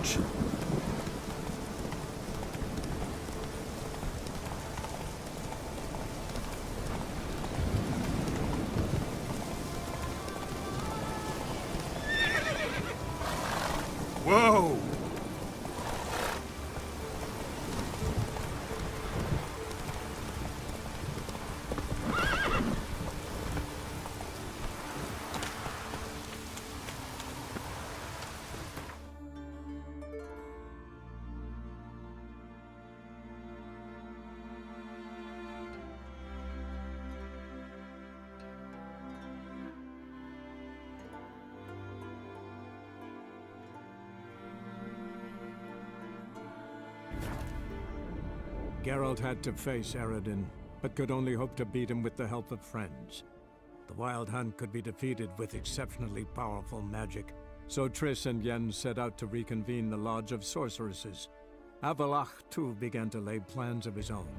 much. Whoa! Geralt had to face Eredin, but could only hope to beat him with the help of friends. The Wild Hunt could be defeated with exceptionally powerful magic, so Triss and Yen set out to reconvene the Lodge of Sorceresses. Avallach, too, began to lay plans of his own.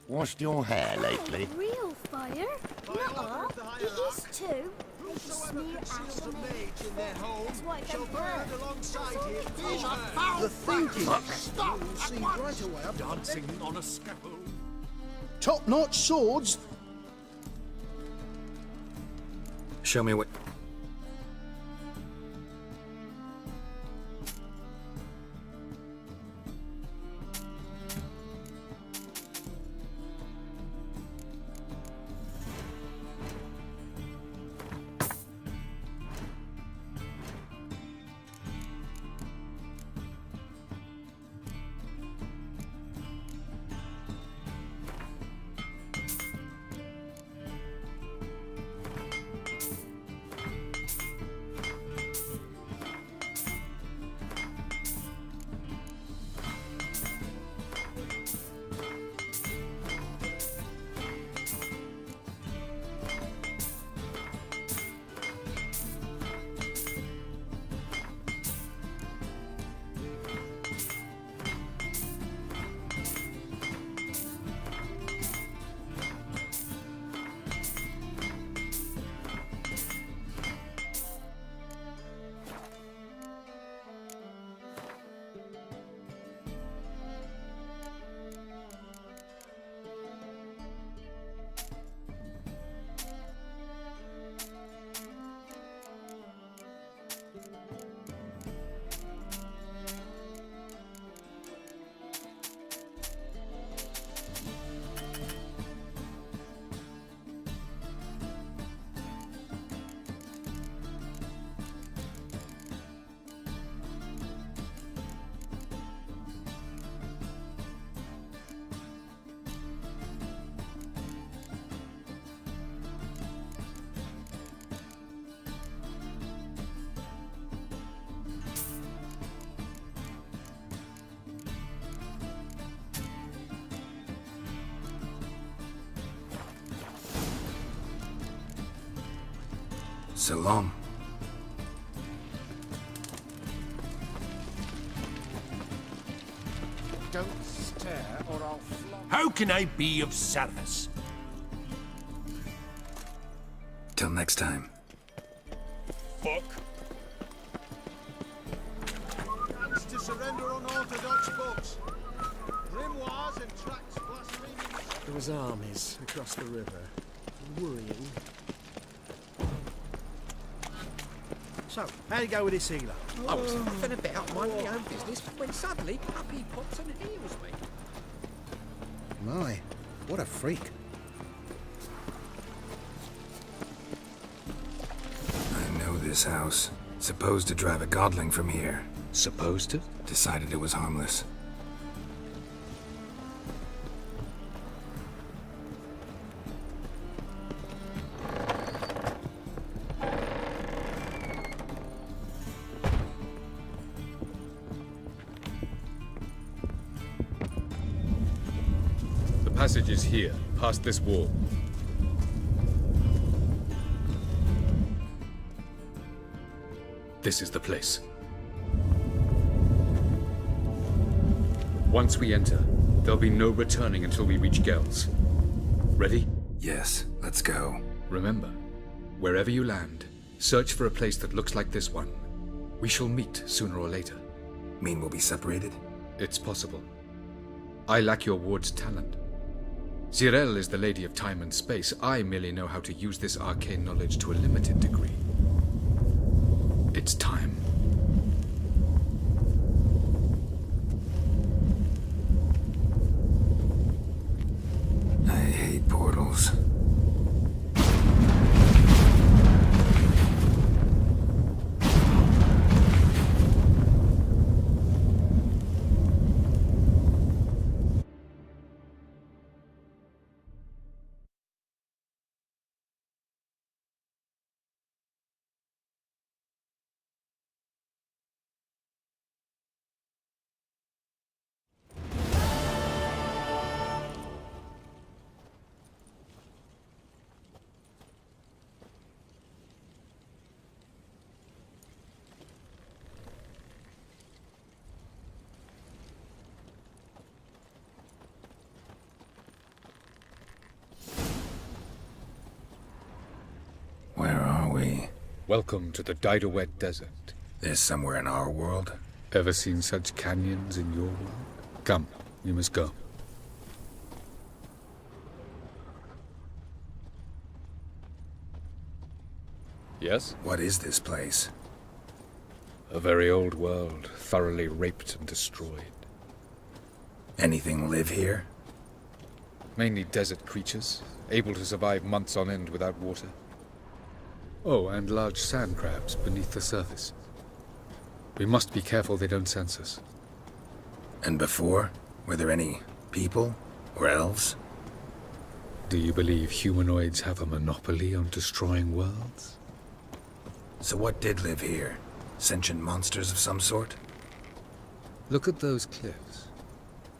Washed your hair lately? Real fire? Nuh-uh. It is too. They just smear ash on it. That's why it don't burn. The thinking. Stop! You'll see right away. Dancing on a scaffold. Top-notch swords. Show me what... So long. Don't stare or I'll flog. How can I be of service? Till next time. Fuck. Plans to surrender unorthodox books. Grimoires and tracts blaspheming. There was armies across the river. Worrying. So, how'd it go with this healer? I was laughing about minding my own business when suddenly up he pops and heals me. My, what a freak. I know this house. Supposed to drive a godling from here. Supposed to? Decided it was harmless. The passage is here, past this wall. This is the place. Once we enter, there'll be no returning until we reach Gels. Ready? Yes, let's go. Remember, wherever you land, search for a place that looks like this one. We shall meet sooner or later. Mean we'll be separated? It's possible. I lack your ward's talent. Zirel is the lady of time and space. I merely know how to use this arcane knowledge to a limited degree. It's time. I hate portals. Where are we? Welcome to the Didowet Desert. This somewhere in our world? Ever seen such canyons in your world? Come, we must go. Yes? What is this place? A very old world, thoroughly raped and destroyed. Anything live here? Mainly desert creatures, able to survive months on end without water. Oh, and large sand crabs beneath the surface. We must be careful they don't sense us. And before? Were there any people? Or elves? Do you believe humanoids have a monopoly on destroying worlds? So what did live here? Sentient monsters of some sort? Look at those cliffs.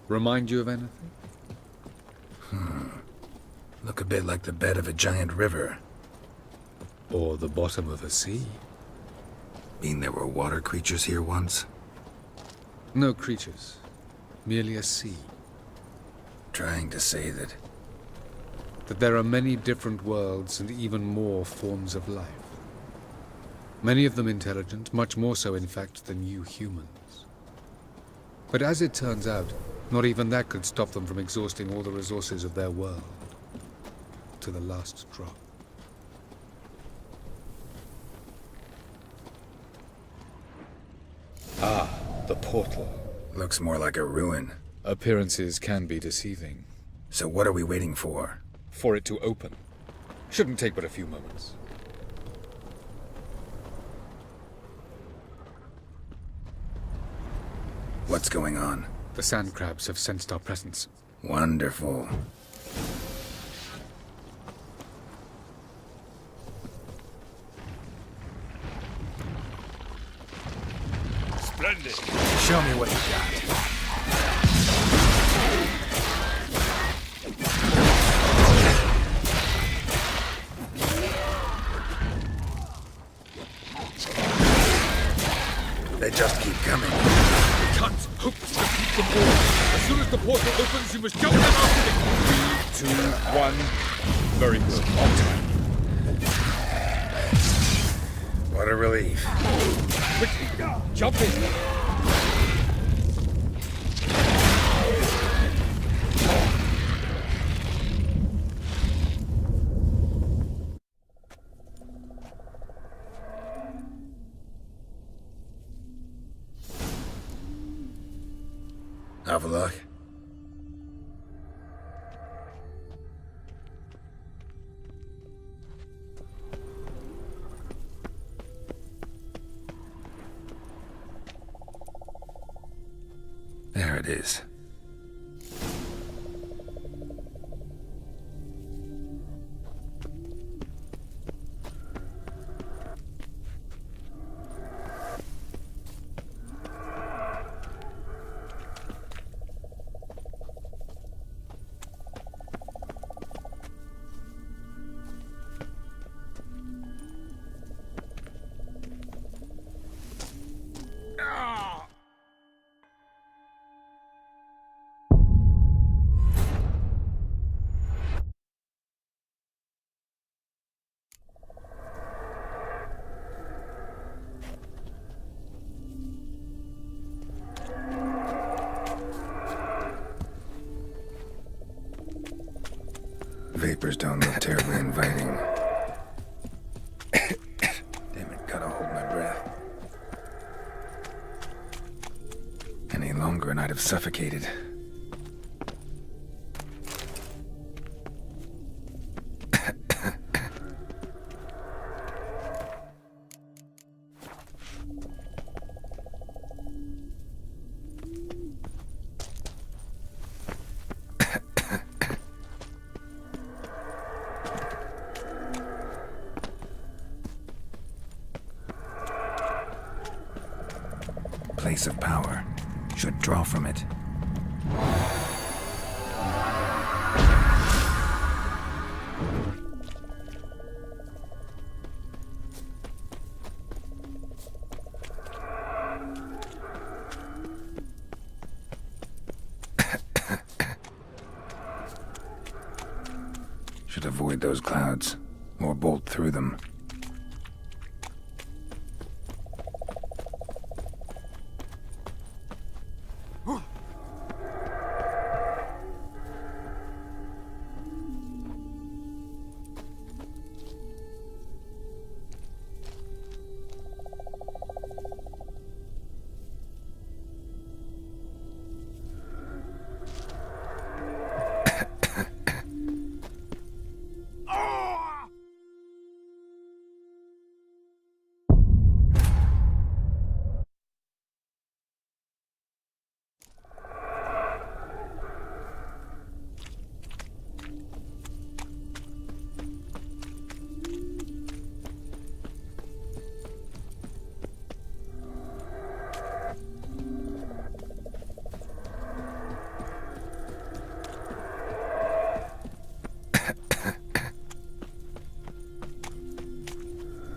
Remind you of anything? Look a bit like the bed of a giant river. Or the bottom of a sea? Mean there were water creatures here once? No creatures. Merely a sea. Trying to say that... That there are many different worlds and even more forms of life. Many of them intelligent, much more so in fact than you humans. But as it turns out, not even that could stop them from exhausting all the resources of their world. To the last drop. Ah, the portal. Looks more like a ruin. Appearances can be deceiving. So what are we waiting for? For it to open. Shouldn't take but a few moments. What's going on? The sand crabs have sensed our presence. Wonderful. Splendid. Show me what you got. They just keep coming. We can't hope to keep them all. As soon as the portal opens, you must jump in after it. 3, 2, 1. Very good. On time. What a relief. Quickly, jump in. Avallach? is. Vapors don't look terribly inviting. Damn it, gotta hold my breath. Any longer and I'd have suffocated. Place of power. Should draw from it. Should avoid those clouds, or bolt through them.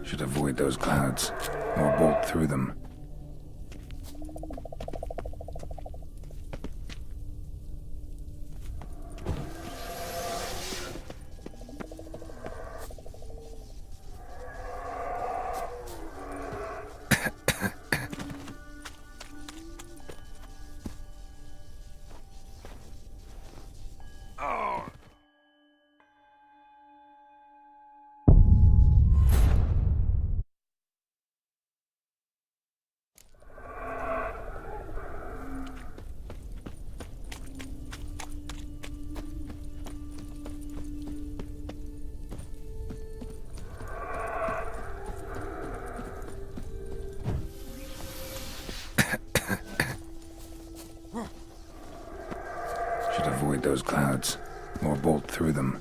Should avoid those clouds, or bolt through them. Should avoid those clouds, or bolt through them.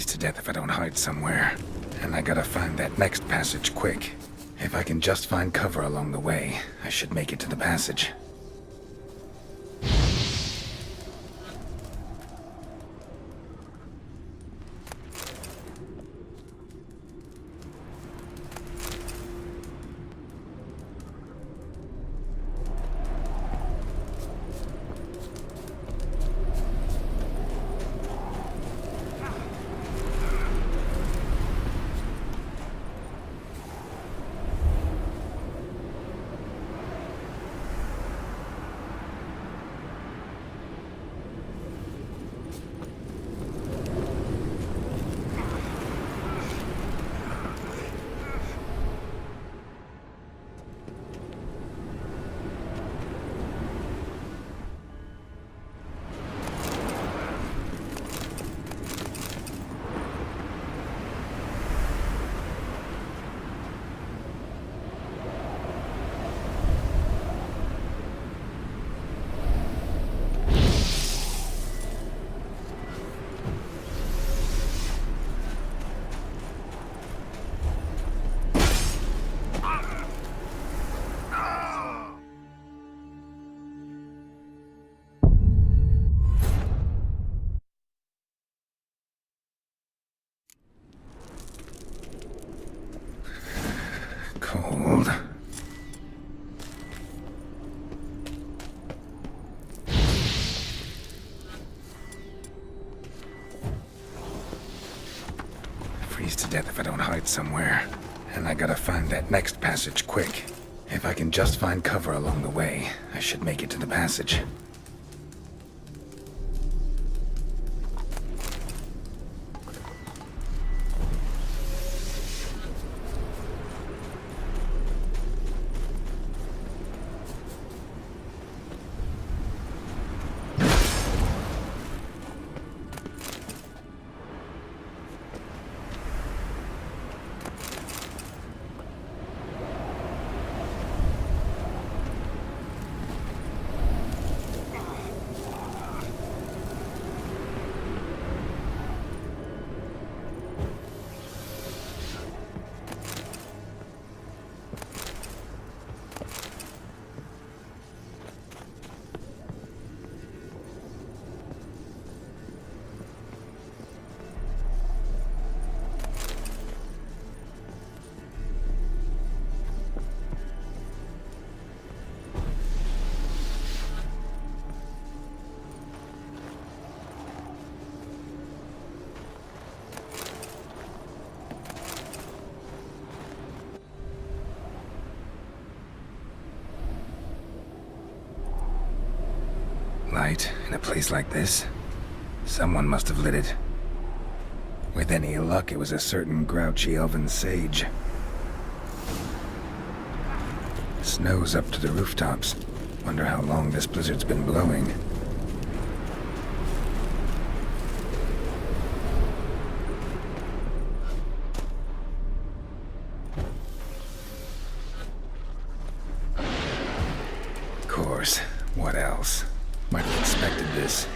freeze to death if I don't hide somewhere. And I gotta find that next passage quick. If I can just find cover along the way, I should make it to the passage. Cold. Freeze to death if I don't hide somewhere. And I gotta find that next passage quick. If I can just find cover along the way, I should make it to the passage. Light in a place like this? Someone must have lit it. With any luck, it was a certain grouchy elven sage. Snow's up to the rooftops. Wonder how long this blizzard's been blowing. Of course. What else? Might have expected this.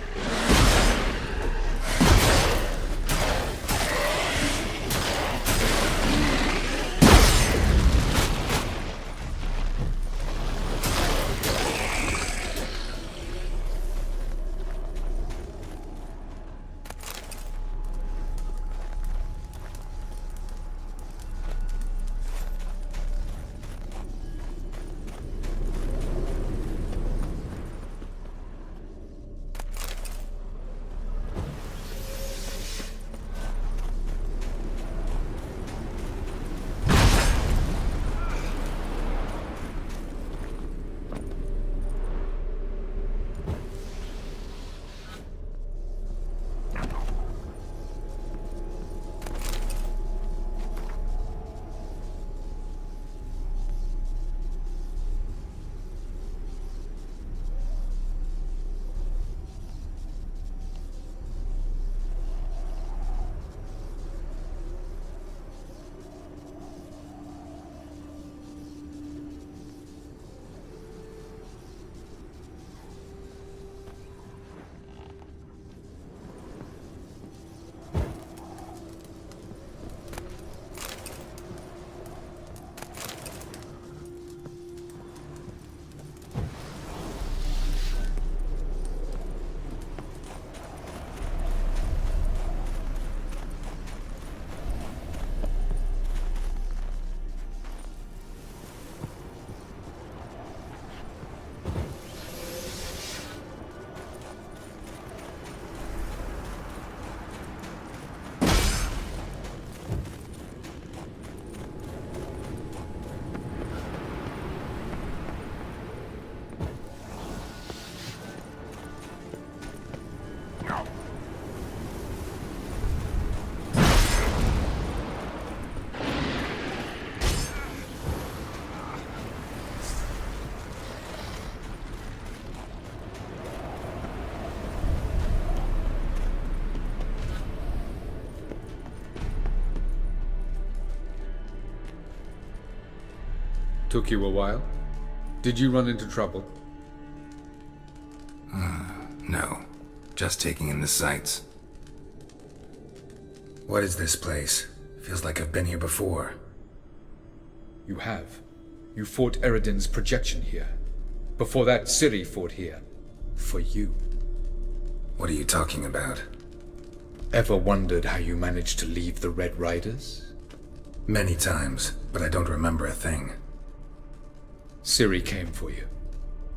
Took you a while? Did you run into trouble? No. Just taking in the sights. What is this place? Feels like I've been here before. You have. You fought Eredin's projection here. Before that, Ciri fought here. For you. What are you talking about? Ever wondered how you managed to leave the Red Riders? Many times, but I don't remember a thing. Ciri came for you.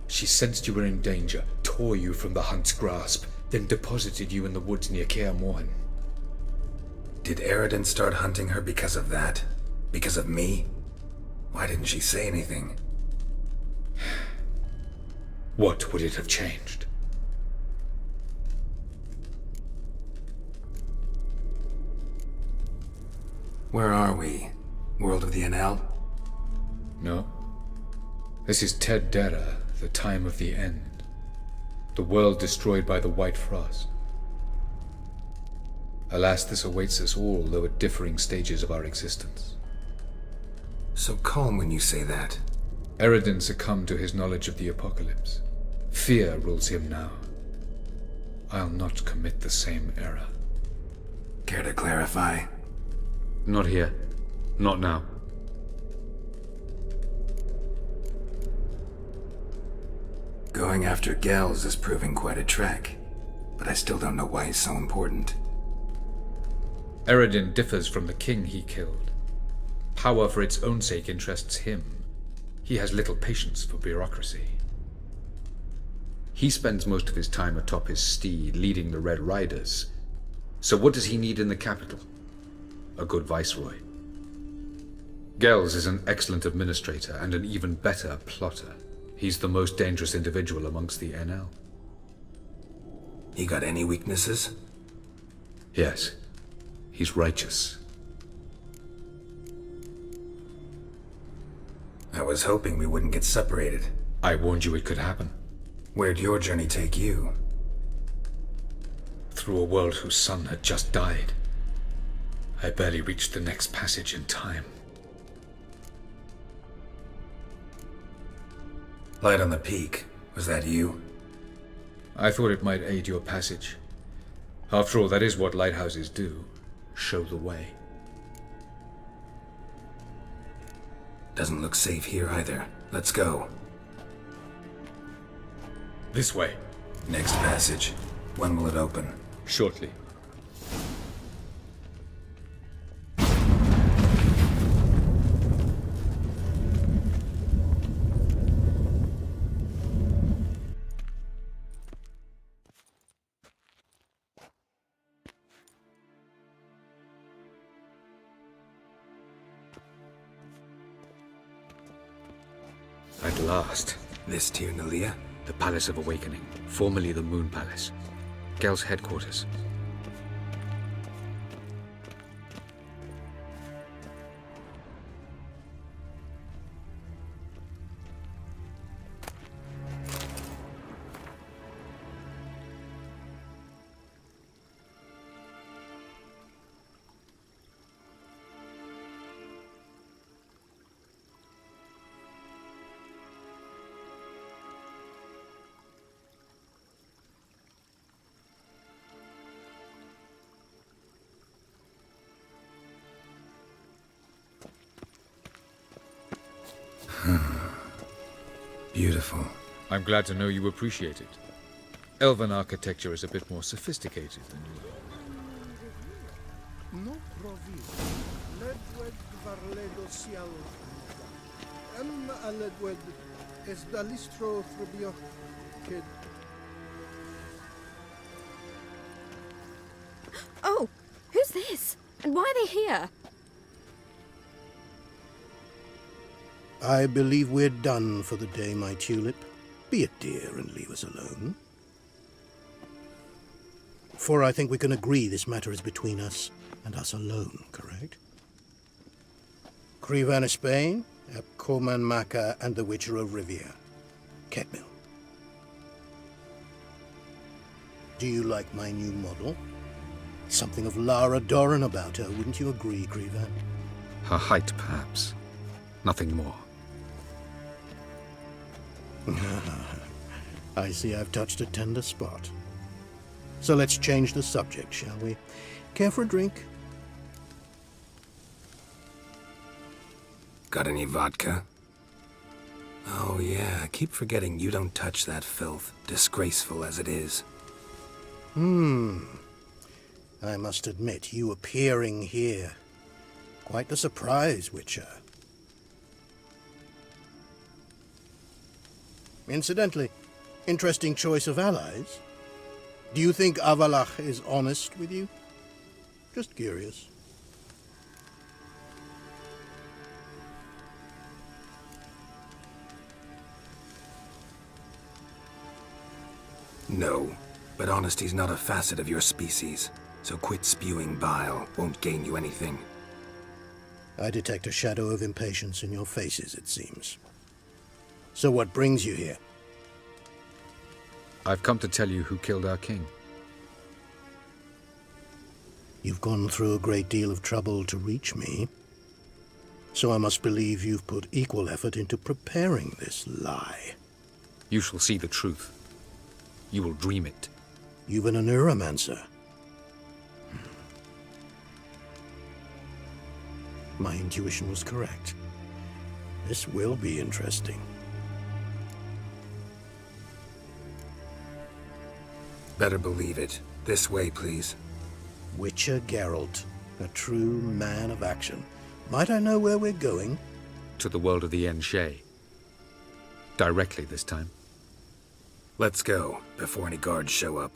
She sensed you were in danger, tore you from the Hunt's grasp, then deposited you in the woods near Kaer Morhen. Did Eredin start hunting her because of that? Because of me? Why didn't she say anything? What would it have changed? Where are we? World of the Enel? No. This is Ted Dera, the time of the end. The world destroyed by the White Frost. Alas, this awaits us all, though at differing stages of our existence. So calm when you say that. Eredin succumbed to his knowledge of the apocalypse. Fear rules him now. I'll not commit the same error. Care to clarify? Not here. Not now. Going after Gels is proving quite a trek, but I still don't know why he's so important. Eredin differs from the king he killed. Power for its own sake interests him. He has little patience for bureaucracy. He spends most of his time atop his steed, leading the Red Riders. So what does he need in the capital? A good viceroy. Gels is an excellent administrator and an even better plotter. He's the most dangerous individual amongst the Enel. He got any weaknesses? Yes. He's righteous. I was hoping we wouldn't get separated. I warned you it could happen. Where'd your journey take you? Through a world whose son had just died. I barely reached the next passage in time. Light on the peak. Was that you? I thought it might aid your passage. After all, that is what lighthouses do. Show the way. Doesn't look safe here either. Let's go. This way. Next passage. When will it open? Shortly. At last. This Tir Nalia? The Palace of Awakening, formerly the Moon Palace. Gel's headquarters. Beautiful. I'm glad to know you appreciate it. Elven architecture is a bit more sophisticated than you. No provi. Ledwed varledo sial. Aledwed es dalistro throbio kid. Oh, who's this? And why are they here? I believe we're done for the day, my tulip. Be a dear and leave us alone. For I think we can agree this matter is between us and us alone, correct? Crevan Spain, Coman Maka, and the Witcher of Rivia. Ketmil. Do you like my new model? Something of Lara Doran about her, wouldn't you agree, Crevan? Her height, perhaps. Nothing more. I see I've touched a tender spot. So let's change the subject, shall we? Care for a drink? Got any vodka? Oh yeah, I keep forgetting you don't touch that filth, disgraceful as it is. I must admit, you appearing here. Quite the surprise, Witcher. Incidentally, interesting choice of allies. Do you think Avallach is honest with you? Just curious. No, but honesty's not a facet of your species, so quit spewing bile, won't gain you anything. I detect a shadow of impatience in your faces, it seems. So what brings you here? I've come to tell you who killed our king. You've gone through a great deal of trouble to reach me, so I must believe you've put equal effort into preparing this lie. You shall see the truth. You will dream it. You've been a neuromancer. My intuition was correct. This will be interesting. Better believe it. This way, please. Witcher Geralt, a true man of action. Might I know where we're going? To the world of the Enshe. Directly this time. Let's go, before any guards show up.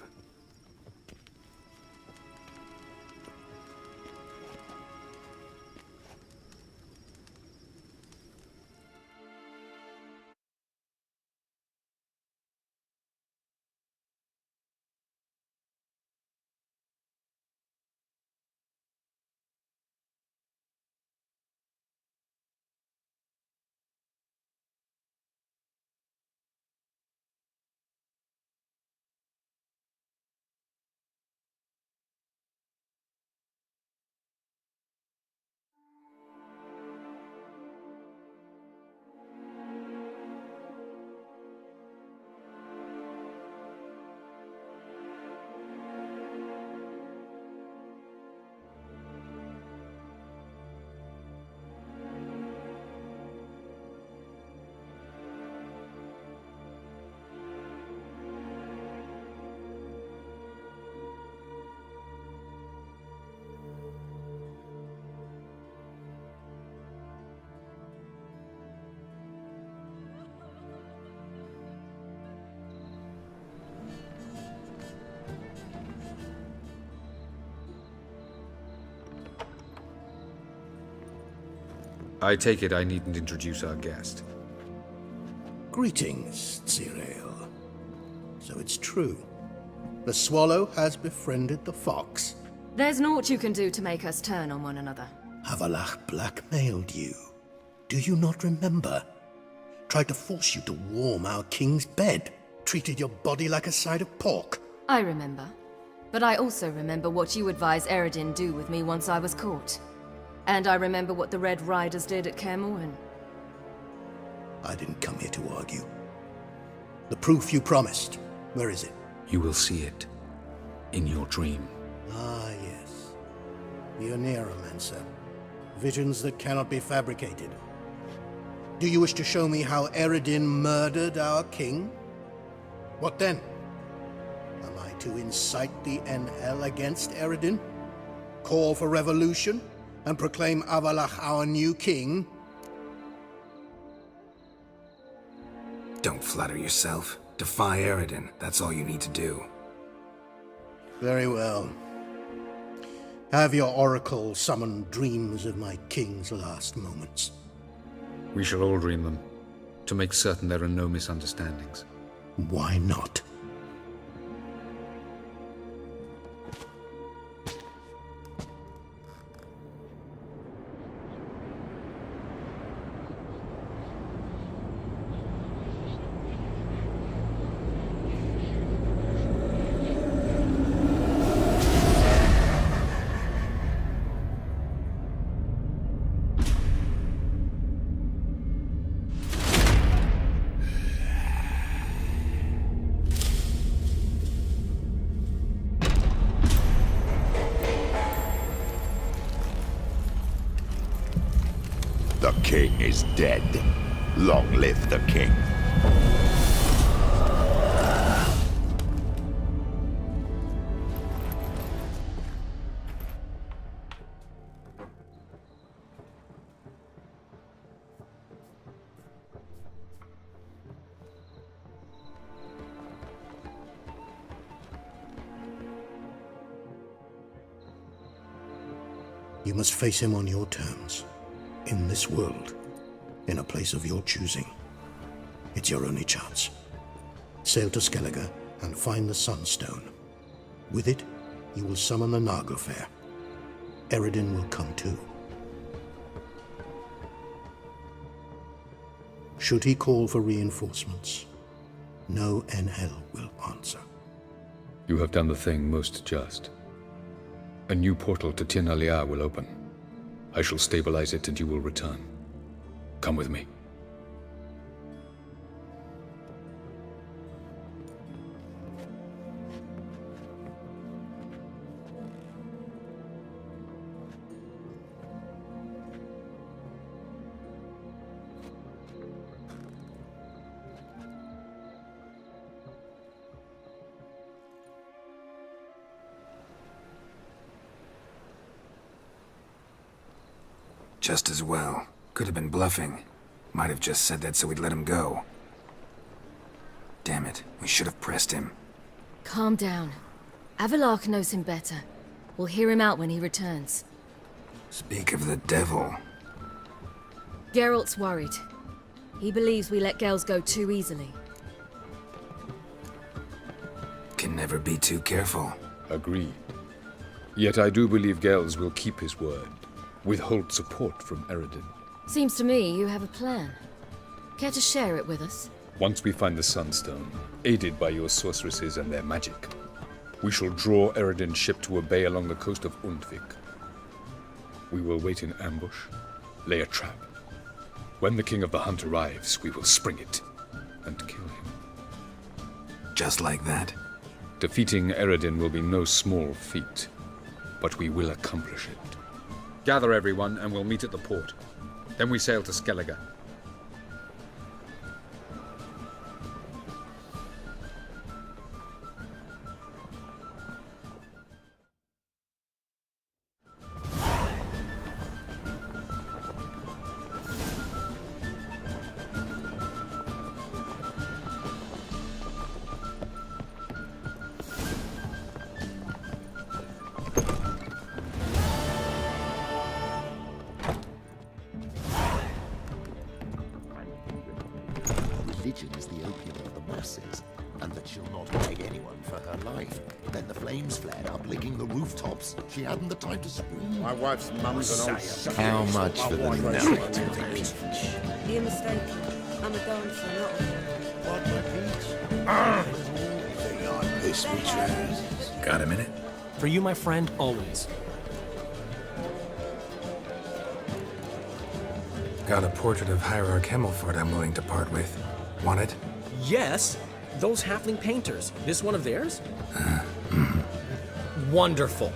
I take it I needn't introduce our guest. Greetings, Cyril. So it's true. The swallow has befriended the fox. There's naught you can do to make us turn on one another. Avallach blackmailed you. Do you not remember? Tried to force you to warm our king's bed. Treated your body like a side of pork. I remember. But I also remember what you advised Eredin do with me once I was caught. And I remember what the Red Riders did at Kaer Morhen. I didn't come here to argue. The proof you promised, where is it? You will see it in your dream. Ah, yes. The Neuromancer. Visions that cannot be fabricated. Do you wish to show me how Eredin murdered our king? What then? Am I to incite the NL against Eredin? Call for revolution? And proclaim Avallach our new king? Don't flatter yourself. Defy Eredin. That's all you need to do. Very well. Have your oracle summon dreams of my king's last moments. We shall all dream them, to make certain there are no misunderstandings. Why not? The king is dead. Long live the king. You must face him on your terms. In this world. In a place of your choosing. It's your only chance. Sail to Skellige and find the Sunstone. With it, you will summon the Nagelfair. Eredin will come too. Should he call for reinforcements, no NL will answer. You have done the thing most just. A new portal to Tin Alia will open. I shall stabilize it and you will return. Come with me. Just as well. Could have been bluffing. Might have just said that so we'd let him go. Damn it, we should have pressed him. Calm down. Avallach knows him better. We'll hear him out when he returns. Speak of the devil. Geralt's worried. He believes we let Gels go too easily. Can never be too careful. Agreed. Yet I do believe Gels will keep his word. Withhold support from Eredin. Seems to me you have a plan. Care to share it with us? Once we find the Sunstone, aided by your sorceresses and their magic, we shall draw Eredin's ship to a bay along the coast of Undvik. We will wait in ambush, lay a trap. When the King of the Hunt arrives, we will spring it and kill him. Just like that? Defeating Eredin will be no small feat, but we will accomplish it. Gather everyone, and we'll meet at the port. Then we sail to Skellige. Religion is the opium of the masses, and that she'll not beg anyone for her life. Then the flames flared up, licking the rooftops. She hadn't the time to scream. My wife's mum's an old... How much for the night? You're mistaken. I'm a dancer, not a What repeat? Got a minute? For you, my friend, always. Got a portrait of Hierarch Himmelford I'm willing to part with. Want it? Yes, those halfling painters. This one of theirs? Wonderful.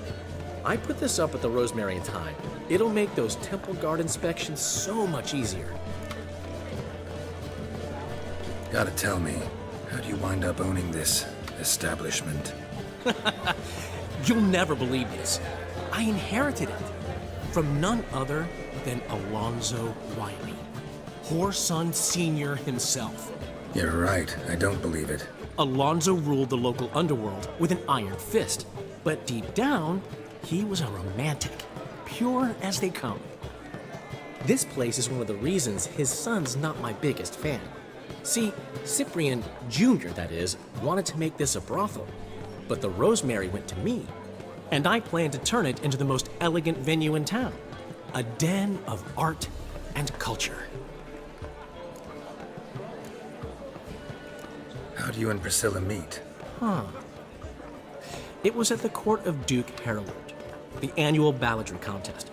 I put this up at the Rosemary and Thyme. It'll make those temple guard inspections so much easier. Gotta tell me, how do you wind up owning this establishment? You'll never believe this. I inherited it from none other than Alonzo Wiley, Whoreson Sr. himself. You're right, I don't believe it. Alonzo ruled the local underworld with an iron fist, but deep down, he was a romantic, pure as they come. This place is one of the reasons his son's not my biggest fan. See, Cyprian Jr., that is, wanted to make this a brothel, but the Rosemary went to me, and I planned to turn it into the most elegant venue in town, a den of art and culture. How do you and Priscilla meet? It was at the court of Duke Harold, the annual balladry contest.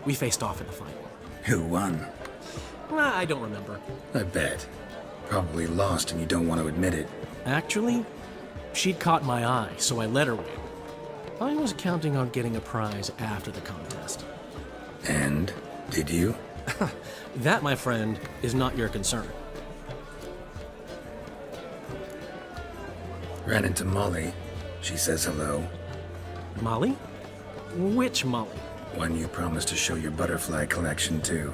We faced off in the final. Who won? I don't remember. I bet. Probably lost and you don't want to admit it. Actually, she'd caught my eye, so I let her win. I was counting on getting a prize after the contest. And? Did you? That, my friend, is not your concern. Ran into Molly. She says hello. Molly? Which Molly? One you promised to show your butterfly collection to.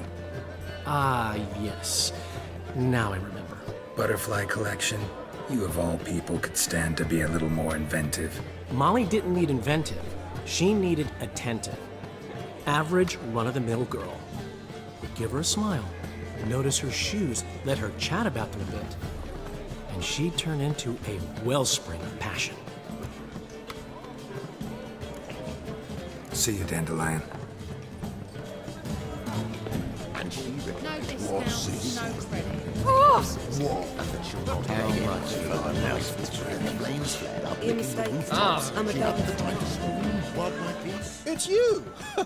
Ah, yes. Now I remember. Butterfly collection? You of all people could stand to be a little more inventive. Molly didn't need inventive. She needed attentive. Average, run-of-the-mill girl. Give her a smile. Notice her shoes. Let her chat about them a bit. And she'd turn into a wellspring of passion. See you, Dandelion. And she No replies, discount, no credit. and that she'll not pay anyone for her life. When the flames flared up, You're licking the mistaken. rooftops, I'm a she hadn't the dove. time to scream, "What, my piece?" It's you,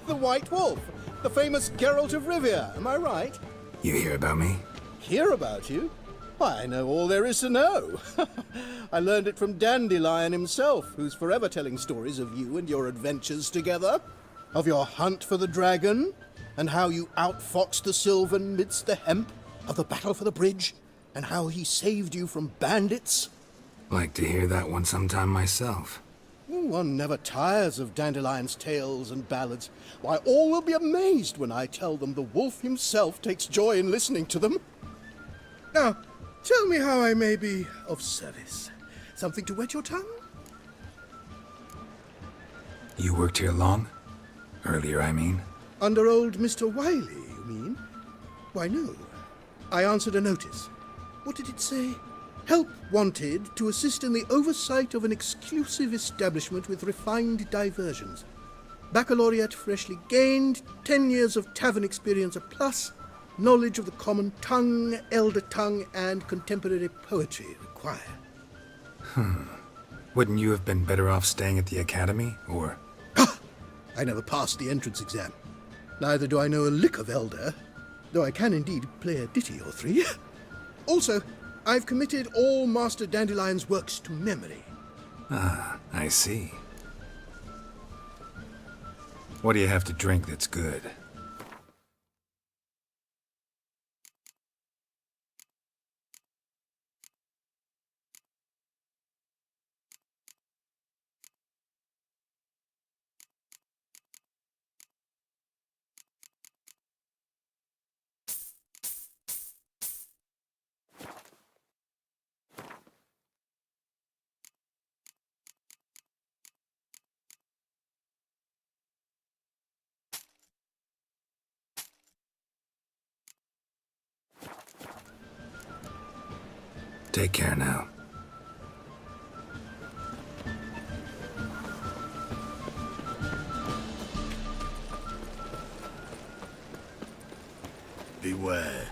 the White Wolf, the famous Geralt of Rivia, am I right? You hear about me? Hear about you? Why, I know all there is to know. I learned it from Dandelion himself, who's forever telling stories of you and your adventures together. Of your hunt for the dragon, and how you outfoxed the Sylvan midst the hemp, of the battle for the bridge, and how he saved you from bandits. Like to hear that one sometime myself. One never tires of Dandelion's tales and ballads. Why, all will be amazed when I tell them the wolf himself takes joy in listening to them. Now, tell me how I may be of service. Something to wet your tongue? You worked here long? Earlier, I mean. Under old Mr. Wiley, you mean? Why, no. I answered a notice. What did it say? Help wanted to assist in the oversight of an exclusive establishment with refined diversions. Baccalaureate freshly gained, 10 years of tavern experience a plus, knowledge of the common tongue, elder tongue, and contemporary poetry required. Wouldn't you have been better off staying at the academy, or... I never passed the entrance exam. Neither do I know a lick of elder, though I can indeed play a ditty or three. Also, I've committed all Master Dandelion's works to memory. Ah, I see. What do you have to drink that's good? Take care now. Beware.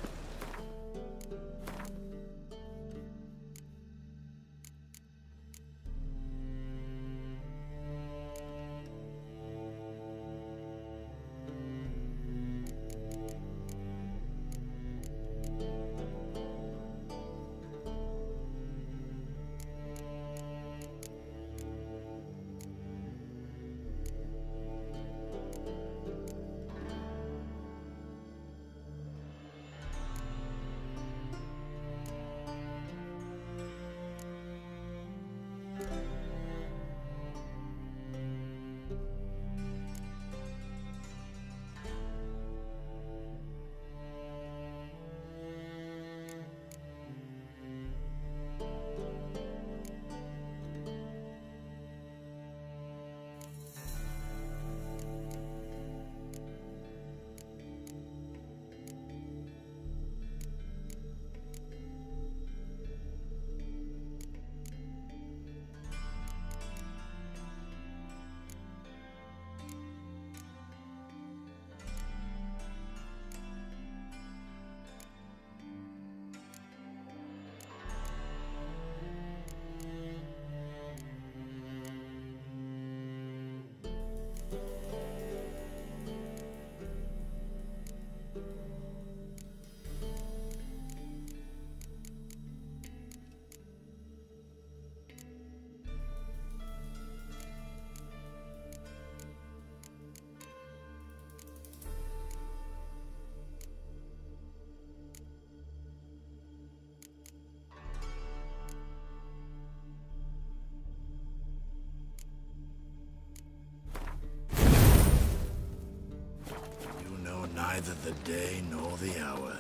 neither the day nor the hour.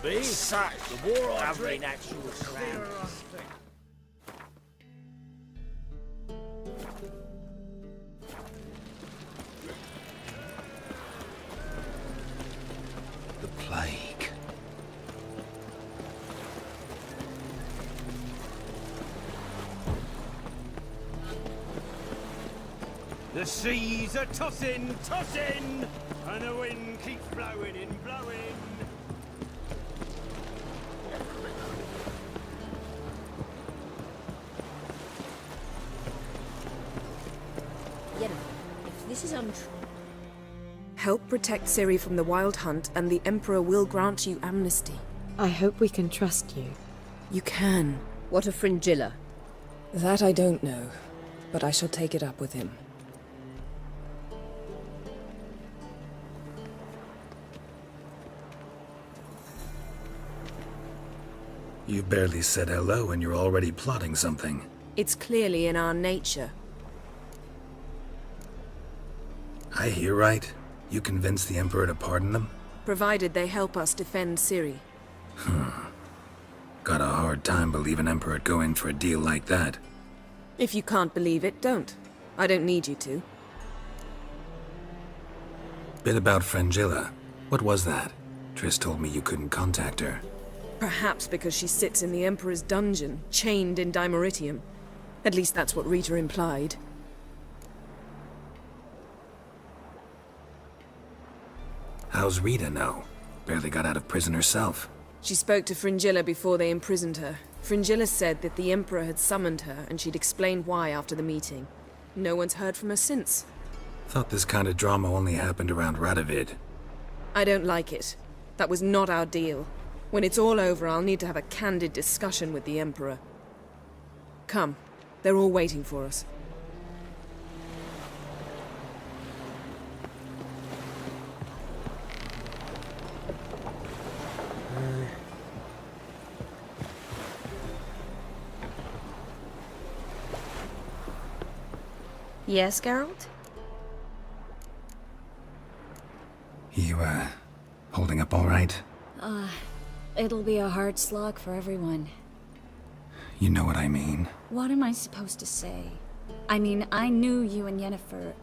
Be sacked. The war on drink. Actual The plague. The seas are tossing, tossing, and the wind keeps blowing and blowing. Yennefer, if this is untrue... Help protect Ciri from the Wild Hunt, and the Emperor will grant you amnesty. I hope we can trust you. You can. What of Fringilla? That I don't know, but I shall take it up with him. You barely said hello and you're already plotting something. It's clearly in our nature. I hear right. You convinced the Emperor to pardon them? Provided they help us defend Ciri. Got a hard time believing Emperor'd go in for a deal like that. If you can't believe it, don't. I don't need you to. Bit about Fringilla. What was that? Triss told me you couldn't contact her. Perhaps because she sits in the Emperor's dungeon, chained in Dimeritium. At least that's what Rita implied. How's Rita know? Barely got out of prison herself. She spoke to Fringilla before they imprisoned her. Fringilla said that the Emperor had summoned her, and she'd explained why after the meeting. No one's heard from her since. Thought this kind of drama only happened around Radovid. I don't like it. That was not our deal. When it's all over, I'll need to have a candid discussion with the Emperor. Come. They're all waiting for us. Yes, Geralt? You, holding up all right? It'll be a hard slog for everyone. You know what I mean. What am I supposed to say? I mean, I knew you and Yennefer...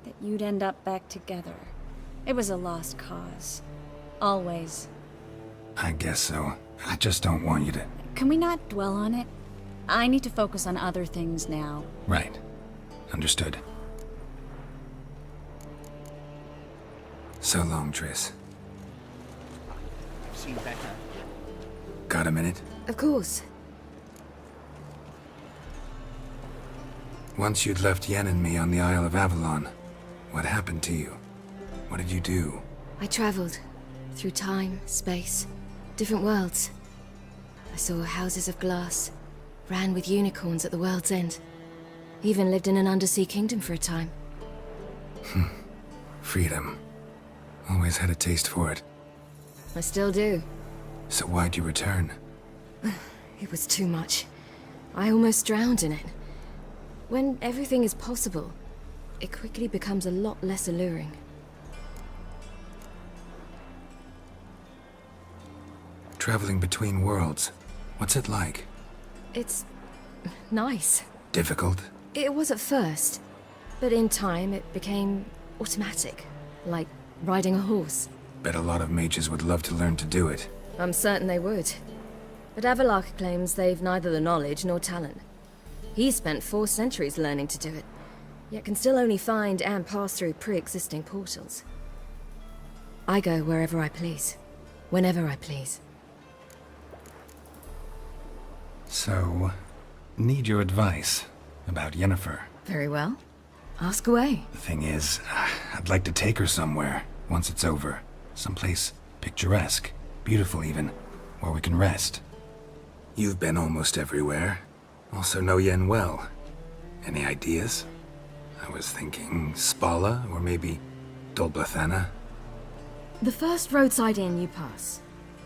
that you'd end up back together. It was a lost cause. Always. I guess so. I just don't want you to... Can we not dwell on it? I need to focus on other things now. Right. Understood. So long, Triss. Seen better. Got a minute? Of course. Once you'd left Yen and me on the Isle of Avallach, what happened to you? What did you do? I traveled through time, space, different worlds. I saw houses of glass, ran with unicorns at the world's end. Even lived in an undersea kingdom for a time. Freedom. Always had a taste for it. I still do. So why'd you return? It was too much. I almost drowned in it. When everything is possible, it quickly becomes a lot less alluring. Traveling between worlds. What's it like? It's... nice. Difficult? It was at first, but in time it became automatic, like riding a horse. Bet a lot of mages would love to learn to do it. I'm certain they would. But Avallach claims they've neither the knowledge nor talent. He spent 4 centuries learning to do it, yet can still only find and pass through pre-existing portals. I go wherever I please, whenever I please. So, need your advice about Yennefer. Very well. Ask away. The thing is, I'd like to take her somewhere, once it's over. Someplace picturesque, beautiful even, where we can rest. You've been almost everywhere. Also know Yen well. Any ideas? I was thinking Spala, or maybe Dolblathana. The first roadside inn you pass.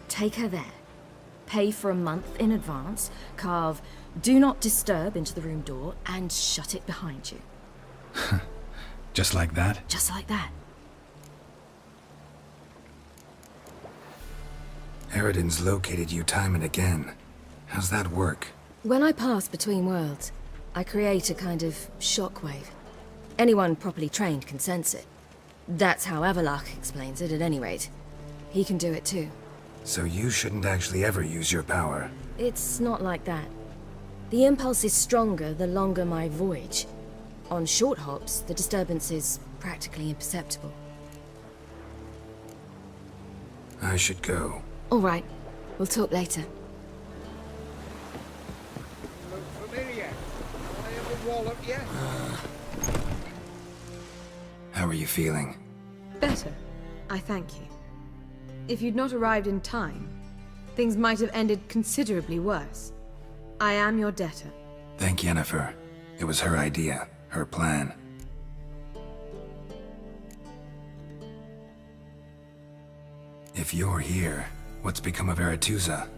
Take her there. Pay for a month in advance, carve "Do Not Disturb" into the room door, and shut it behind you. Just like that? Just like that. Eredin's located you time and again. How's that work? When I pass between worlds, I create a kind of shockwave. Anyone properly trained can sense it. That's how Avallach explains it, at any rate. He can do it too. So you shouldn't actually ever use your power. It's not like that. The impulse is stronger the longer my voyage. On short hops, the disturbance is practically imperceptible. I should go. All right. We'll talk later. Look familiar. I ever wallop you? How are you feeling? Better. I thank you. If you'd not arrived in time, things might have ended considerably worse. I am your debtor. Thank Yennefer. It was her idea, her plan. If you're here, what's become of Aretuza?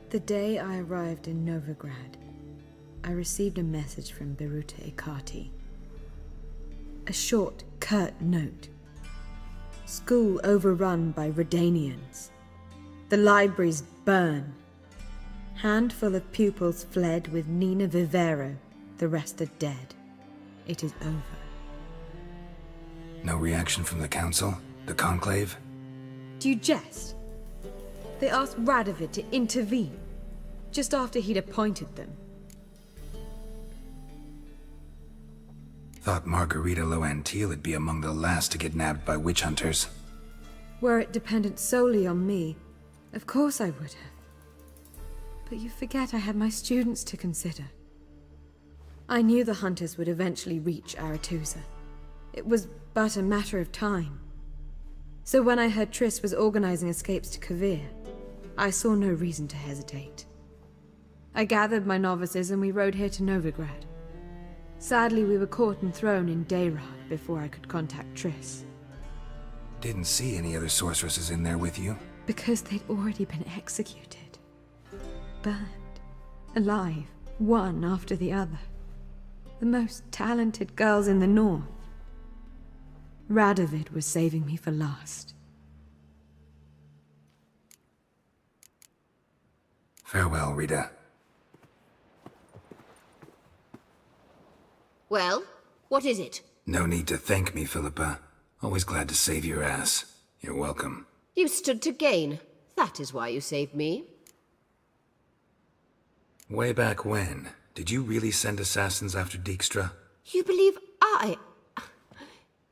The day I arrived in Novigrad, I received a message from Beruta Ikati. A short, curt note. School overrun by Redanians. The libraries burn. Handful of pupils fled with Nina Vivero. The rest are dead. It is over. No reaction from the Council? The Conclave? Do you jest? They asked Radovid to intervene, just after he'd appointed them. Thought Margarita Loantil would be among the last to get nabbed by witch hunters. Were it dependent solely on me, of course I would have. But you forget I had my students to consider. I knew the hunters would eventually reach Aretuza. It was but a matter of time. So when I heard Triss was organizing escapes to Kavir, I saw no reason to hesitate. I gathered my novices and we rode here to Novigrad. Sadly, we were caught and thrown in Dayrad before I could contact Triss. Didn't see any other sorceresses in there with you? Because they'd already been executed. Burned. Alive. One after the other. The most talented girls in the north. Radovid was saving me for last. Farewell, Rita. Well, what is it? No need to thank me, Philippa. Always glad to save your ass. You're welcome. You stood to gain. That is why you saved me. Way back when, did you really send assassins after Dijkstra? You believe I...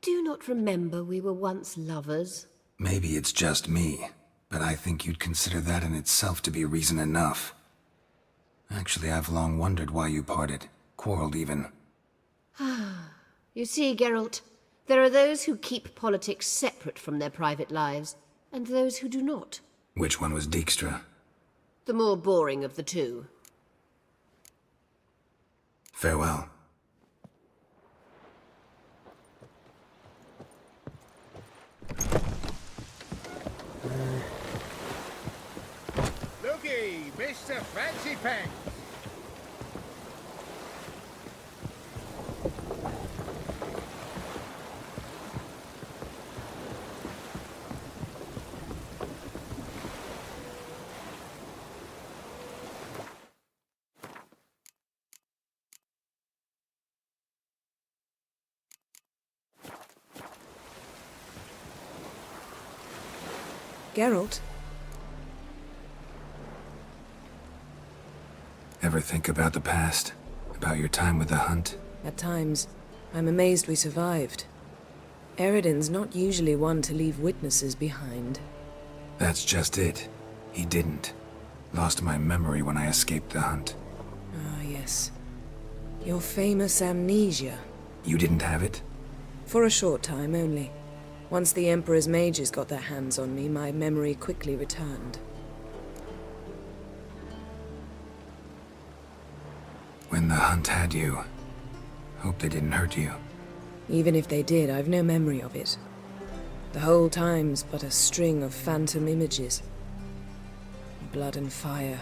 do not remember we were once lovers? Maybe it's just me, but I think you'd consider that in itself to be reason enough. Actually, I've long wondered why you parted. Quarreled even. You see, Geralt, there are those who keep politics separate from their private lives, and those who do not. Which one was Dijkstra? The more boring of the two. Farewell. Looky, Mr. Fancy Pants. Geralt? Ever think about the past? About your time with the Hunt? At times, I'm amazed we survived. Eredin's not usually one to leave witnesses behind. That's just it. He didn't. Lost my memory when I escaped the Hunt. Ah, yes. Your famous amnesia. You didn't have it? For a short time only. Once the Emperor's mages got their hands on me, my memory quickly returned. When the Hunt had you, hope they didn't hurt you. Even if they did, I've no memory of it. The whole time's but a string of phantom images. Blood and fire.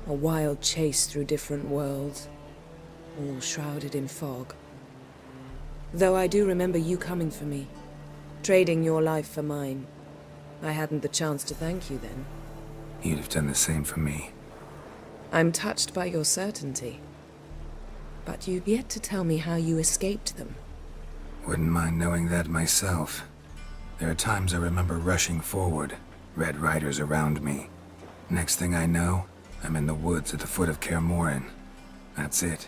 A wild chase through different worlds. All shrouded in fog. Though I do remember you coming for me. Trading your life for mine. I hadn't the chance to thank you then. You'd have done the same for me. I'm touched by your certainty. But you've yet to tell me how you escaped them. Wouldn't mind knowing that myself. There are times I remember rushing forward, Red Riders around me. Next thing I know, I'm in the woods at the foot of Kaer Morhen. That's it.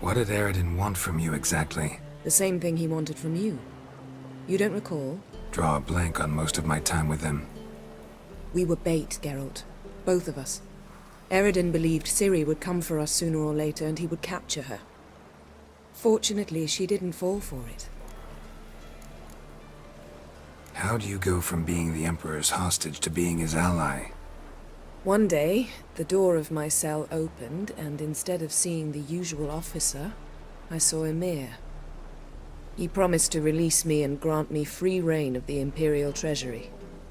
What did Eredin want from you exactly? The same thing he wanted from you. You don't recall? Draw a blank on most of my time with him. We were bait, Geralt. Both of us. Eredin believed Ciri would come for us sooner or later and he would capture her. Fortunately, she didn't fall for it. How do you go from being the Emperor's hostage to being his ally? One day, the door of my cell opened, and instead of seeing the usual officer, I saw Emir. He promised to release me and grant me free reign of the Imperial Treasury,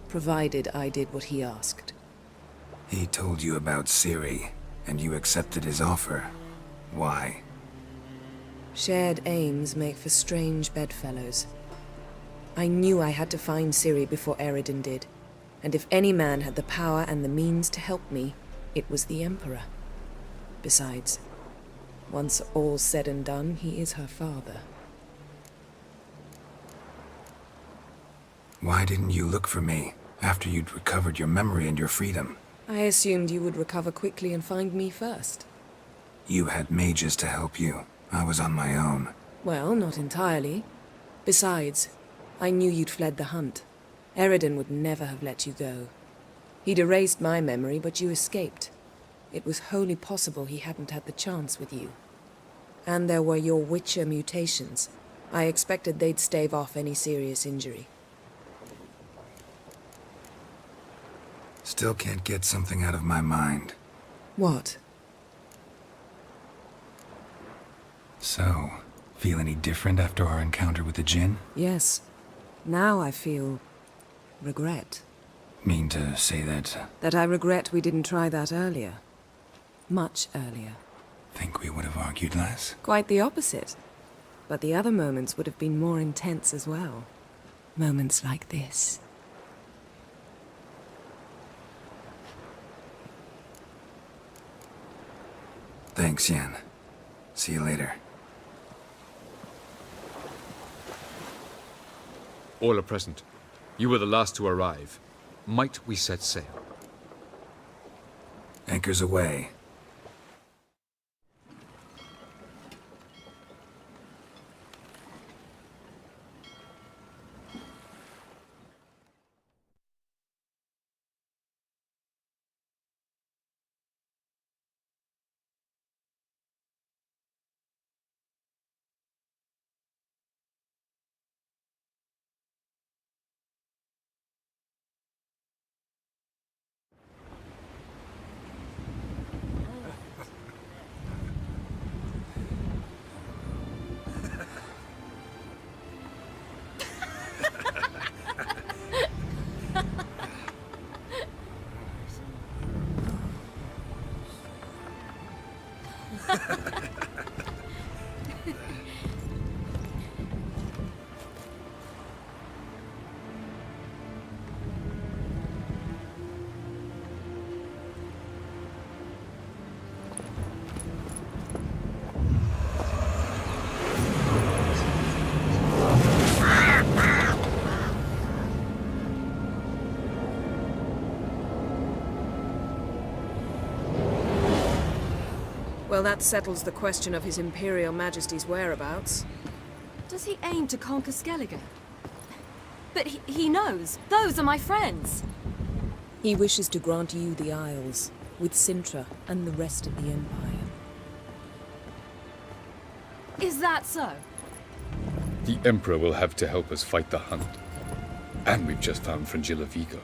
provided I did what he asked. He told you about Ciri, and you accepted his offer. Why? Shared aims make for strange bedfellows. I knew I had to find Ciri before Eredin did, and if any man had the power and the means to help me, it was the Emperor. Besides, once all's said and done, he is her father. Why didn't you look for me, after you'd recovered your memory and your freedom? I assumed you would recover quickly and find me first. You had mages to help you. I was on my own. Well, not entirely. Besides, I knew you'd fled the hunt. Eredin would never have let you go. He'd erased my memory, but you escaped. It was wholly possible he hadn't had the chance with you. And there were your Witcher mutations. I expected they'd stave off any serious injury. Still can't get something out of my mind. What? So, feel any different after our encounter with the Djinn? Yes. Now I feel regret. Mean to say that... That I regret we didn't try that earlier. Much earlier. Think we would have argued less? Quite the opposite. But the other moments would have been more intense as well. Moments like this. Thanks, Yen. See you later. All are present. You were the last to arrive. Might we set sail? Anchors away. Well, that settles the question of His Imperial Majesty's whereabouts. Does he aim to conquer Skellige? But he knows. Those are my friends. He wishes to grant you the Isles, with Sintra and the rest of the Empire. Is that so? The Emperor will have to help us fight the Hunt. And we've just found Frangilla Vigo.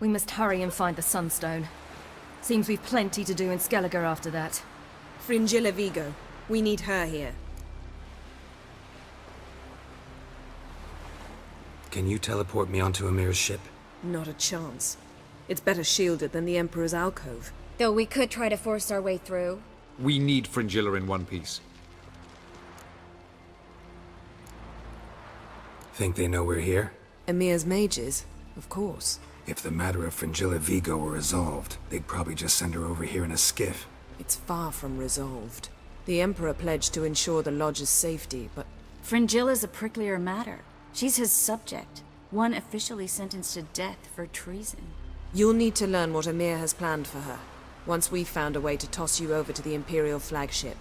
We must hurry and find the Sunstone. Seems we've plenty to do in Skellige after that. Fringilla Vigo. We need her here. Can you teleport me onto Amir's ship? Not a chance. It's better shielded than the Emperor's alcove. Though we could try to force our way through. We need Fringilla in one piece. Think they know we're here? Emir's mages, of course. If the matter of Fringilla Vigo were resolved, they'd probably just send her over here in a skiff. It's far from resolved. The Emperor pledged to ensure the Lodge's safety, but... Fringilla's a pricklier matter. She's his subject, one officially sentenced to death for treason. You'll need to learn what Emir has planned for her, once we've found a way to toss you over to the Imperial flagship.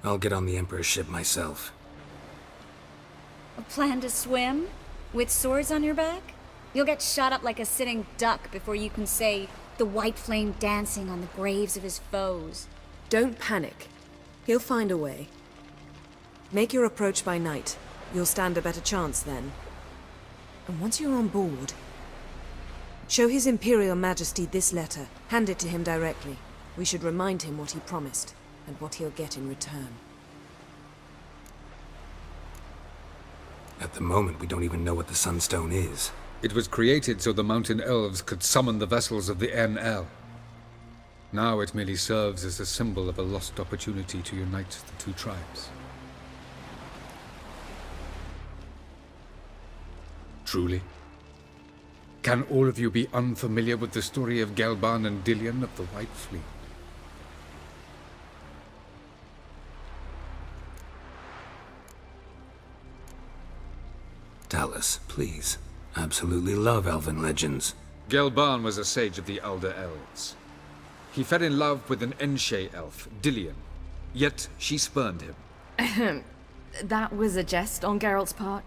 I'll get on the Emperor's ship myself. A plan to swim? With swords on your back? You'll get shot up like a sitting duck before you can say, the white flame dancing on the graves of his foes. Don't panic. He'll find a way. Make your approach by night. You'll stand a better chance then. And once you're on board, show His Imperial Majesty this letter. Hand it to him directly. We should remind him what he promised, and what he'll get in return. At the moment, we don't even know what the Sunstone is. It was created so the mountain elves could summon the vessels of the NL. Now it merely serves as a symbol of a lost opportunity to unite the two tribes. Truly? Can all of you be unfamiliar with the story of Gelban and Dillion of the White Fleet? Tell us, please. Absolutely love elven legends. Gelban was a sage of the Elder Elves. He fell in love with an Enshe elf, Dillion. Yet she spurned him. That was a jest on Geralt's part.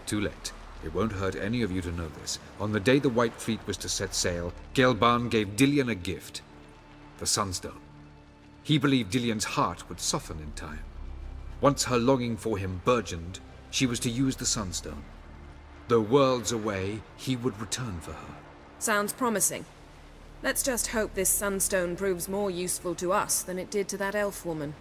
Too late. It won't hurt any of you to know this. On the day the White Fleet was to set sail, Gelban gave Dillion a gift. The Sunstone. He believed Dillion's heart would soften in time. Once her longing for him burgeoned, she was to use the Sunstone. Though worlds away, he would return for her. Sounds promising. Let's just hope this Sunstone proves more useful to us than it did to that elf woman.